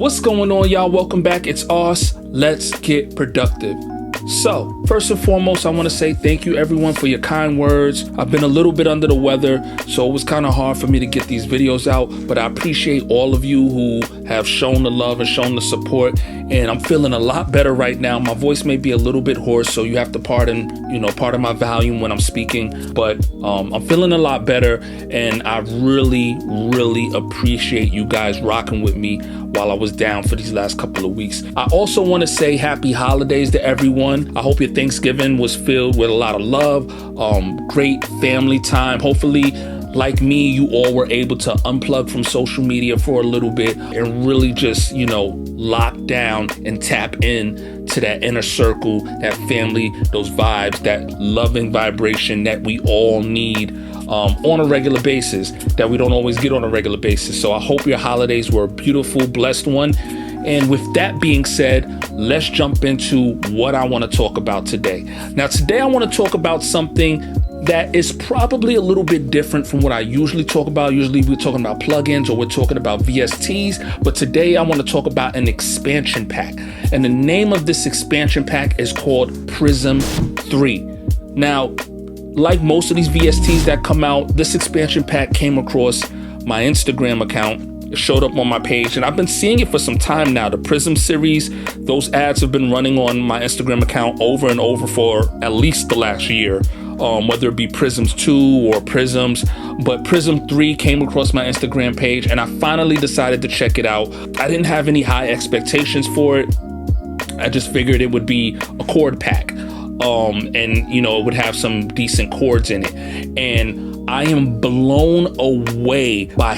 What's going on, y'all? Welcome back. It's Ars. Let's get productive. So, first and foremost, I want to say thank you everyone for your kind words. I've been a little bit under the weather, so it was kind of hard for me to get these videos out, but I appreciate all of you who have shown the love and shown the support, and I'm feeling a lot better right now. My voice may be a little bit hoarse, so you have to pardon my volume when I'm speaking, but I'm feeling a lot better, and I really appreciate you guys rocking with me while I was down for these last couple of weeks. I also want to say happy holidays to everyone. I hope your Thanksgiving was filled with a lot of love, great family time. Hopefully, like me, you all were able to unplug from social media for a little bit and really just, lock down and tap in to that inner circle, that family, those vibes, that loving vibration that we all need on a regular basis, that we don't always get on a regular basis. So I hope your holidays were a beautiful, blessed one. And with that being said, let's jump into what I want to talk about today. Now, today I want to talk about something that is probably a little bit different from what I usually talk about. Usually we're talking about plugins or we're talking about VSTs, but today I want to talk about an expansion pack. And the name of this expansion pack is called Prism 3. Now, like most of these VSTs that come out, this expansion pack came across my Instagram account. It showed up on my page, and I've been seeing it for some time now. The Prism series, those ads have been running on my Instagram account over and over for at least the last year, whether it be Prisms 2 or Prisms. But Prism 3 came across my Instagram page, and I finally decided to check it out. I didn't have any high expectations for it. I just figured it would be a chord pack, and it would have some decent chords in it. And I am blown away by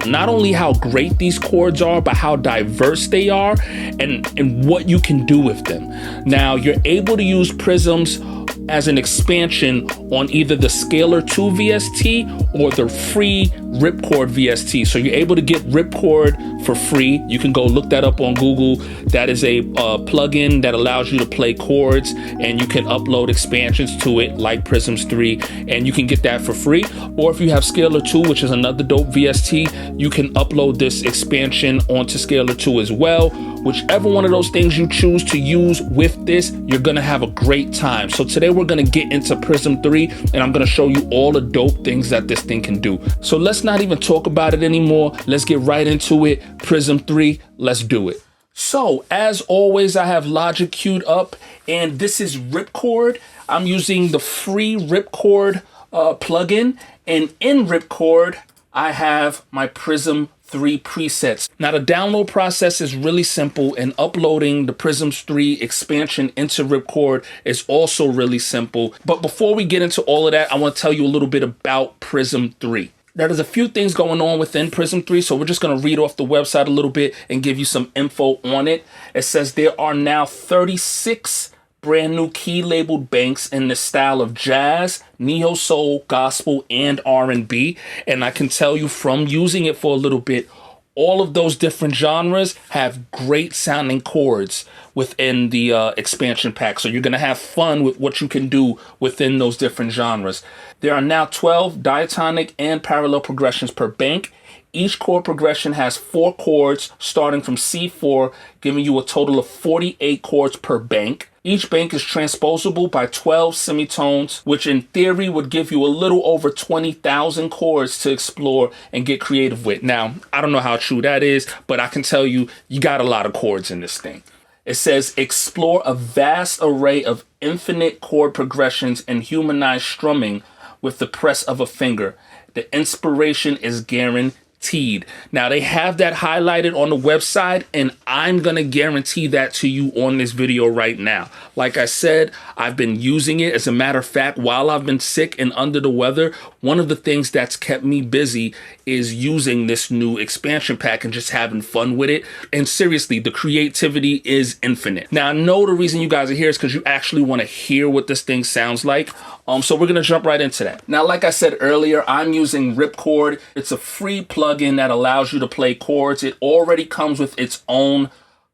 not only how great these chords are, but how diverse they are and what you can do with them. Now, you're able to use Prisms as an expansion on either the Scalar 2 VST or the free Ripchord VST. So you're able to get Ripchord for free. You can go look that up on Google. That is a plugin that allows you to play chords, and you can upload expansions to it like Prisms 3, and you can get that for free. Or if you have Scalar 2, which is another dope VST, you can upload this expansion onto Scalar 2 as well. Whichever one of those things you choose to use with this, you're gonna have a great time. So today we're gonna get into Prism 3, and I'm gonna show you all the dope things that this thing can do. So let's not even talk about it anymore. Let's get right into it. Prism 3, let's do it. So as always, I have Logic queued up, and this is Ripchord. I'm using the free Ripchord plugin, and in Ripchord, I have my Prism 3 presets. Now, the download process is really simple, and uploading the Prisms 3 expansion into Ripchord is also really simple. But before we get into all of that, I want to tell you a little bit about Prism 3. Now, there's a few things going on within Prism 3, so we're just going to read off the website a little bit and give you some info on it. It says there are now 36 brand new key labeled banks in the style of jazz, neo soul, gospel, and R&B. And I can tell you from using it for a little bit, all of those different genres have great sounding chords within the expansion pack. So you're going to have fun with what you can do within those different genres. There are now 12 diatonic and parallel progressions per bank. Each chord progression has 4 chords starting from C4, giving you a total of 48 chords per bank. Each bank is transposable by 12 semitones, which in theory would give you a little over 20,000 chords to explore and get creative with. Now, I don't know how true that is, but I can tell you, you got a lot of chords in this thing. It says, explore a vast array of infinite chord progressions and humanized strumming with the press of a finger. The inspiration is guaranteed. Now, they have that highlighted on the website, and I'm going to guarantee that to you on this video right now. Like I said, I've been using it. As a matter of fact, while I've been sick and under the weather, one of the things that's kept me busy is using this new expansion pack and just having fun with it. And seriously, the creativity is infinite. Now, I know the reason you guys are here is because you actually want to hear what this thing sounds like. So we're going to jump right into that. Now, like I said earlier, I'm using Ripchord. It's a free plugin that allows you to play chords. It already comes with its own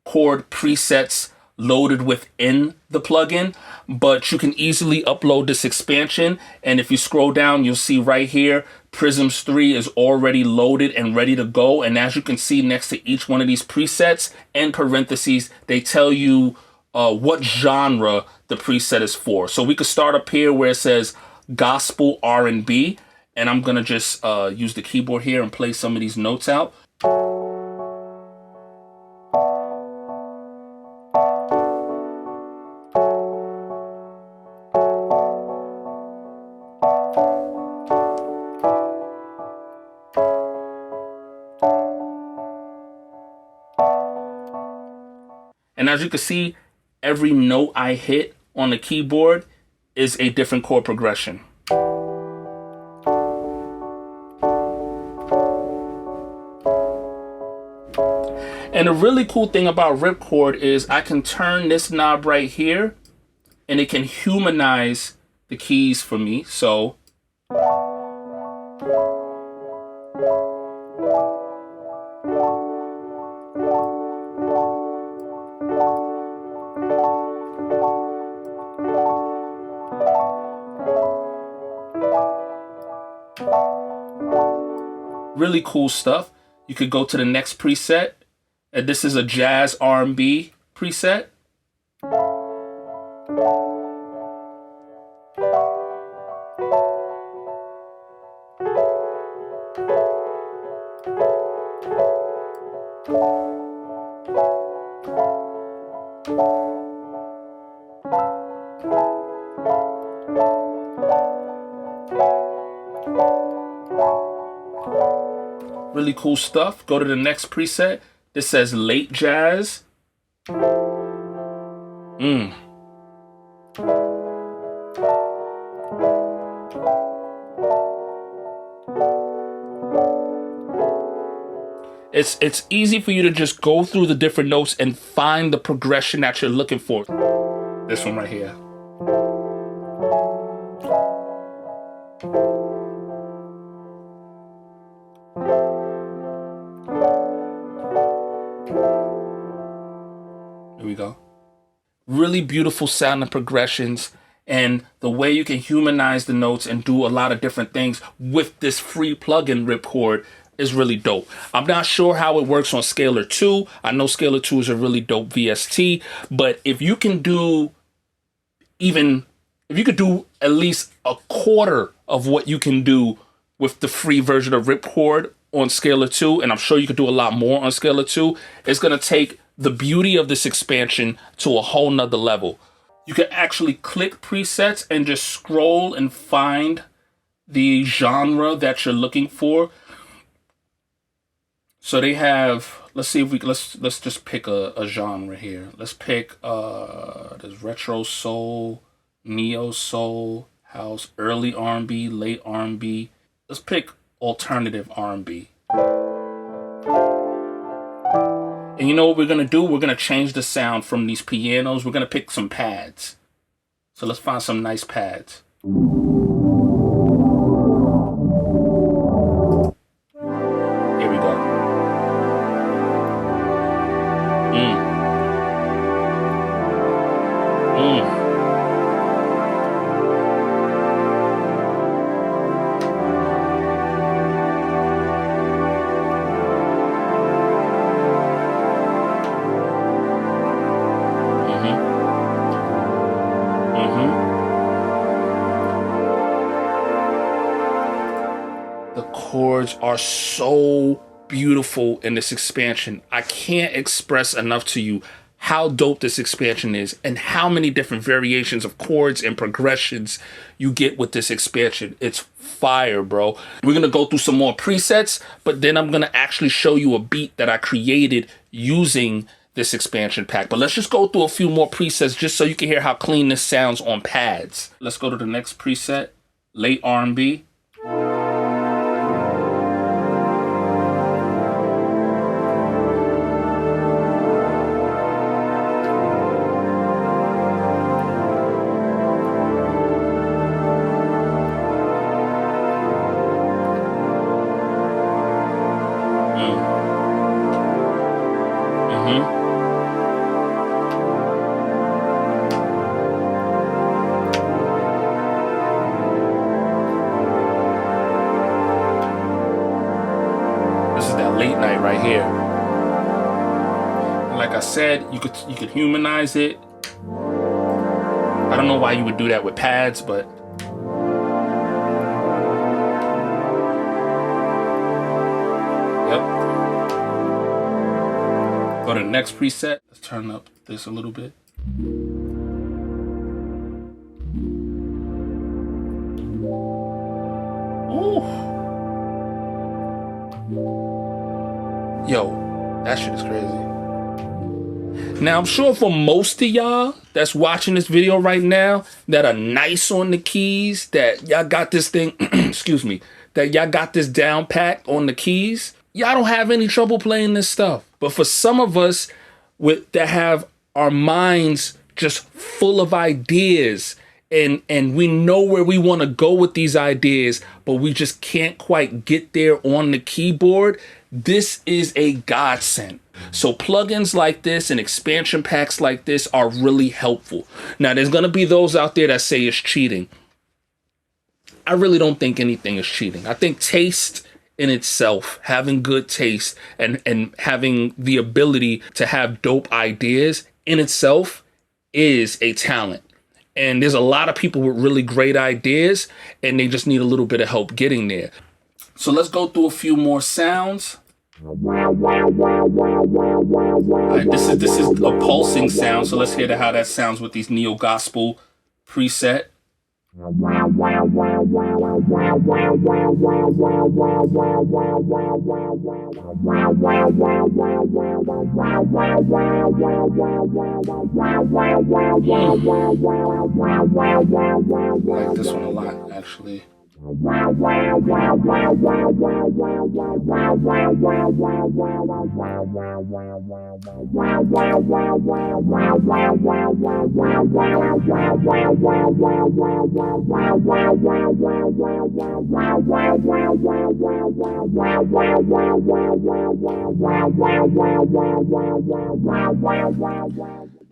chord presets loaded within the plugin, but you can easily upload this expansion. And if you scroll down, you'll see right here, Prisms 3 is already loaded and ready to go. And as you can see next to each one of these presets, in parentheses, they tell you what genre the preset is for. So we could start up here where it says gospel R&B, and I'm gonna just use the keyboard here and play some of these notes out. And as you can see, every note I hit on the keyboard is a different chord progression. And the really cool thing about Ripchord is I can turn this knob right here and it can humanize the keys for me. So really cool stuff. You could go to the next preset, and this is a jazz R&B preset. Really cool stuff. Go to the next preset. This says late jazz. It's easy for you to just go through the different notes and find the progression that you're looking for. This one right here. Here we go. Really beautiful sound and progressions, and the way you can humanize the notes and do a lot of different things with this free plugin Ripchord is really dope. I'm not sure how it works on Scalar 2. I know Scalar 2 is a really dope VST, but if you can do if you could do at least a quarter of what you can do with the free version of Ripchord on Scalar 2, and I'm sure you could do a lot more on Scalar 2, it's gonna take the beauty of this expansion to a whole nother level. You can actually click presets and just scroll and find the genre that you're looking for. So they have, let's see if we let's just pick a genre here. Let's pick there's retro soul, neo soul, house, early R&B, late R&B. Let's pick alternative R&B. And you know what we're gonna do? We're gonna change the sound from these pianos. We're gonna pick some pads. So let's find some nice pads. Here we go. The chords are so beautiful in this expansion. I can't express enough to you how dope this expansion is and how many different variations of chords and progressions you get with this expansion. It's fire, bro. We're gonna go through some more presets, but then I'm gonna actually show you a beat that I created using this expansion pack. But let's just go through a few more presets just so you can hear how clean this sounds on pads. Let's go to the next preset, late R&B. late night right here. And like I said, you could humanize it. I don't know why you would do that with pads, but yep. Go to the next preset. Let's turn up this a little bit. Ooh. Yo, that shit is crazy. Now, I'm sure for most of y'all that's watching this video right now that are nice on the keys, that y'all got this thing, excuse me, that y'all got this down pat on the keys, y'all don't have any trouble playing this stuff. But for some of us that have our minds just full of ideas and we know where we want to go with these ideas, but we just can't quite get there on the keyboard, this is a godsend. So plugins like this and expansion packs like this are really helpful. Now, there's going to be those out there that say it's cheating. I really don't think anything is cheating. I think taste in itself, having good taste and having the ability to have dope ideas in itself is a talent. And there's a lot of people with really great ideas and they just need a little bit of help getting there. So let's go through a few more sounds. All right, this is a pulsing sound, so let's hear how that sounds with these neo gospel preset. I like this one a lot, actually.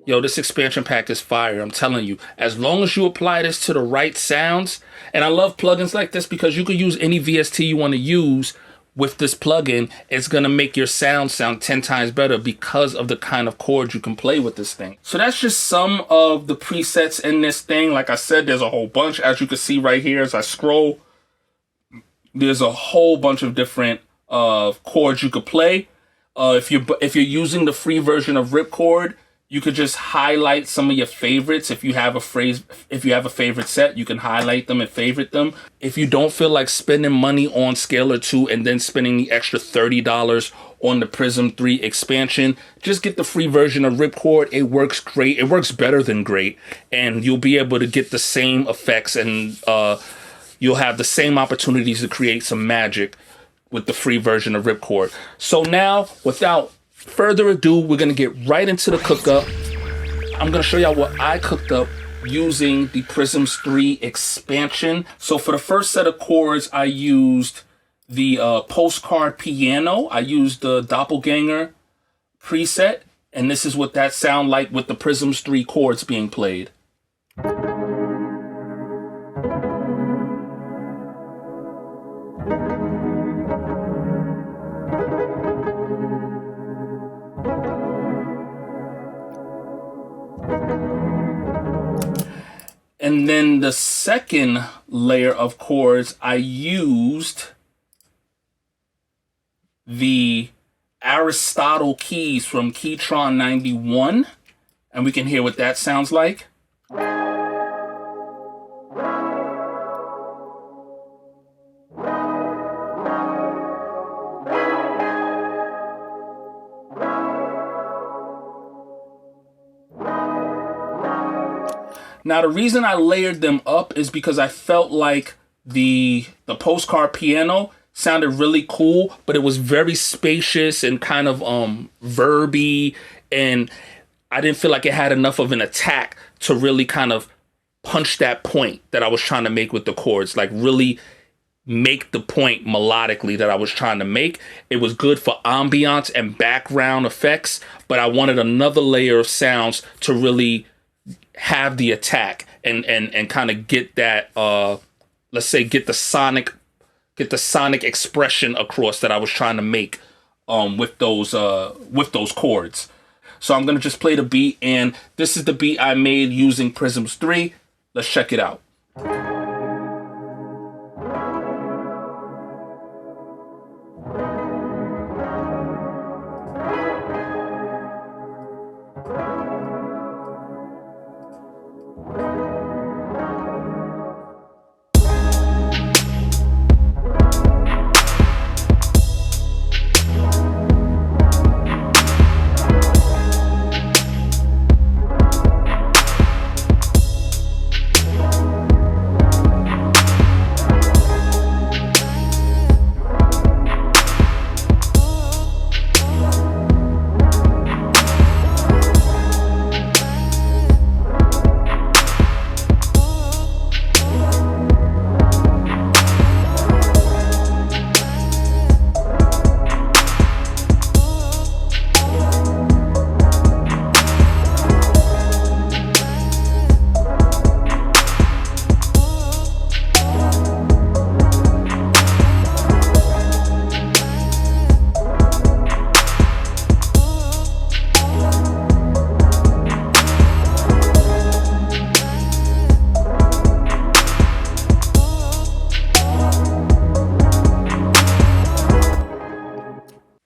Yo, this expansion pack is fire. I'm telling you, as long as you apply this to the right sounds, and I love plugins like this because you can use any VST you want to use with this plugin. It's going to make your sound 10 times better because of the kind of chords you can play with this thing. So that's just some of the presets in this thing. Like I said, there's a whole bunch. As you can see right here, as I scroll, there's a whole bunch of different chords you could play. If you're using the free version of Ripchord, you could just highlight some of your favorites. If you have a favorite set, you can highlight them and favorite them. If you don't feel like spending money on Scalar 2 and then spending the extra $30 on the Prism 3 expansion, just get the free version of Ripchord. It works great. It works better than great. And you'll be able to get the same effects and you'll have the same opportunities to create some magic with the free version of Ripchord. So now, without further ado, we're going to get right into the cookup. I'm going to show y'all what I cooked up using the Prisms 3 expansion. So for the first set of chords, I used the postcard piano. I used the Doppelganger preset, and this is what that sound like with the Prisms 3 chords being played. And then the second layer of chords, I used the Aristotle keys from Keytron 91. And we can hear what that sounds like. Now, the reason I layered them up is because I felt like the postcard piano sounded really cool, but it was very spacious and kind of verby, and I didn't feel like it had enough of an attack to really kind of punch that point that I was trying to make with the chords, like really make the point melodically that I was trying to make. It was good for ambiance and background effects, but I wanted another layer of sounds to really have the attack and kind of get that let's say get the sonic expression across that I was trying to make with those chords. So I'm gonna just play the beat, and this is the beat I made using Prisms 3. Let's check it out.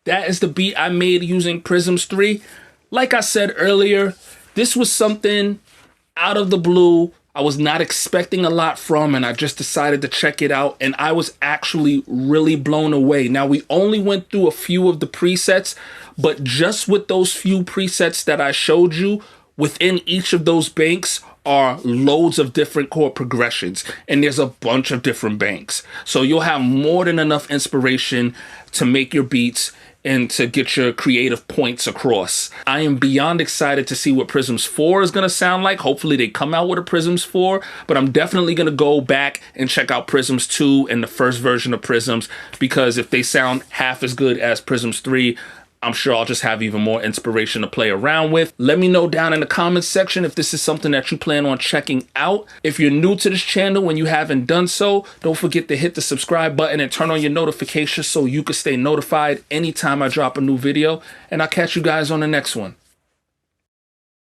That is the beat I made using Prisms 3. Like I said earlier, this was something out of the blue. I was not expecting a lot from, and I just decided to check it out, and I was actually really blown away. Now, we only went through a few of the presets, but just with those few presets that I showed you, within each of those banks are loads of different chord progressions, and there's a bunch of different banks. So you'll have more than enough inspiration to make your beats and to get your creative points across. I am beyond excited to see what Prisms 4 is gonna sound like. Hopefully they come out with a Prisms 4, but I'm definitely gonna go back and check out Prisms 2 and the first version of Prisms, because if they sound half as good as Prisms 3, I'm sure I'll just have even more inspiration to play around with. Let me know down in the comments section if this is something that you plan on checking out. If you're new to this channel and you haven't done so, don't forget to hit the subscribe button and turn on your notifications so you can stay notified anytime I drop a new video. And I'll catch you guys on the next one.